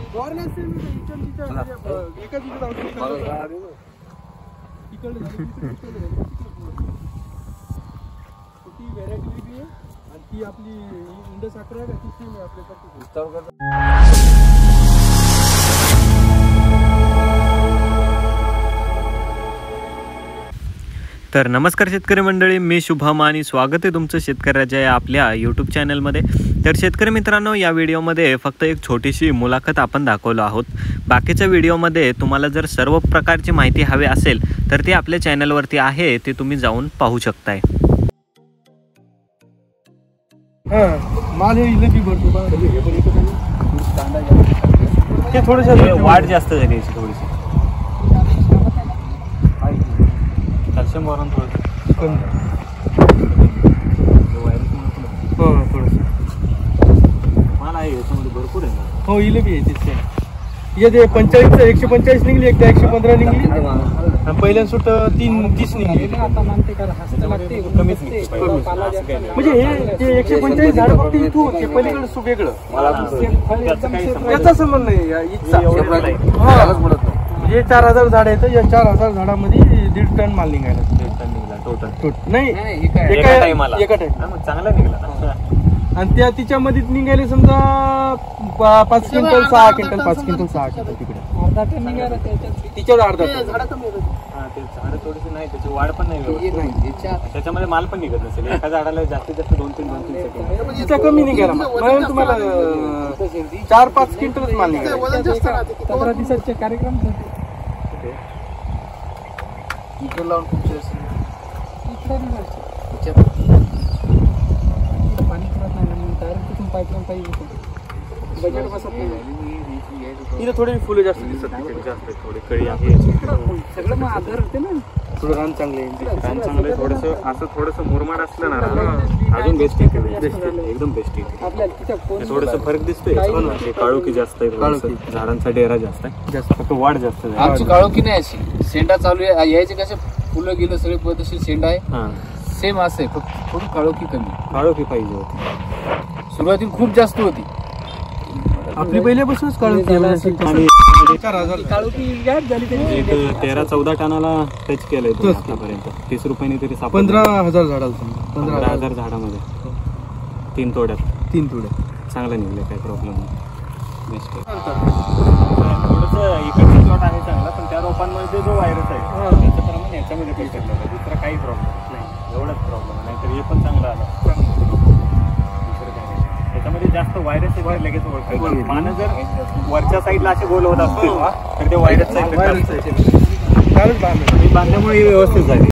ती आपली इंडस 11 का ती सेम आहे आपल्यासाठी. तर नमस्कार शेतकरी मंडळी, मी शुभम आणि स्वागत आहे तुमचं शेतकऱ्याच्या या आपल्या यूट्यूब चॅनलमध्ये. तर शेतकरी मित्रांनो, या व्हिडिओमध्ये फक्त एक छोटीशी मुलाखत आपण दाखवलो आहोत. बाकीच्या व्हिडिओमध्ये तुम्हाला जर सर्व प्रकारची माहिती हवी असेल तर ती आपल्या चॅनलवरती आहे, ते तुम्ही जाऊन पाहू शकताय. माल हे इलेक्ट्रिक भरतो ते थोडंसं वाढ जास्त झाली याची थोडीशी. कॅल्शियम वरून थोडं माल आहे याच्यामध्ये भरपूर आहे. हो इले बी आहे तिथे. ये 45 145 निघली, एकदा 115 निघली, पहिल्या सुट 30 निघली. म्हणजे हे ते 145 झाड फक्त इथून ते पलीकडे सु वेगळं त्याचा संबंध नाही. हे 4000 झाड आहेत, या 4000 झाडामध्ये 1.5 टन माल निघायला. 1.5 टन निघाला टोटल नाही एका टाइमाला. चांगला निघाला. आणि त्या तिच्यामध्ये निघाले समजा 5 क्विंटल 6 क्विंटल 5 क्विंटल 6 क्विंटल तिकडे अर्धा टन निघाला तिच्यावर. अर्धा ते झाड थोडीशी नाही, त्याची वाढ पण नाही, त्याच्यामध्ये माल पण निघत नसेल. एका झाडाला जास्तीत जास्त 2-3 तिचा कमी निघाला म्हणून तुम्हाला 4-5 क्विंटलच माल निघाला. 15 दिवसाचे कार्यक्रम बजेट बसत नाही. इथं थोडी फुलं जास्त दिसत, जास्त थोडी कळी आहे सगळं मग आधार होते ना. थोडं रान चांगले रान चांगलं थोडंसं असं थोडंसं मुरमाड असलं ना अजून बेस्ट आहे. एकदम बेस्ट आहे. आपल्याला थोडंसं फरक दिसतोय. काळोखी जास्त आहे, झाडांचा डेरा जास्त आहे, जास्त वाढ जास्त आहे. आमची काळोखी नाही अशी. शेंडा चालू आहे यायचे कसे फुलं गेलं सगळे पद्धतशीर शेंडा आहे. सेम असं आहे, फक्त थोडी काळोखी कमी. काळोखी पाहिजे होती. सुरुवातीला खूप जास्त होती आपली पहिल्यापासूनच काळोखी. आणि 4000 काळोखी गॅप झाली. 13-14 टनाला टच केलंय आतापर्यंत. 30 रुपयांनी तरी 15,000 झाडाला. 15,000 झाडामध्ये 3 तोड्यात चांगलं निघलं. काय प्रॉब्लेम नाही. बेस्ट आहे. थोडंसं इकडचा प्लॉट आहे चांगला, पण त्या रोपांमध्ये जो व्हायरस आहे त्याच्याप्रमाणे याच्यामध्ये काही करणार नाही. दुसरा काही प्रॉब्लेम नाही, एवढाच प्रॉब्लेम नाही. तर हे पण चांगलं आलं. त्याच्यामध्ये जास्त व्हायरस वगैरे लगेच ओळखायचं. पानं जर वरच्या साईडला असे गोल होत असतील तर ते व्हायरसचा बांधल्यामुळे ही व्यवस्थित झाली.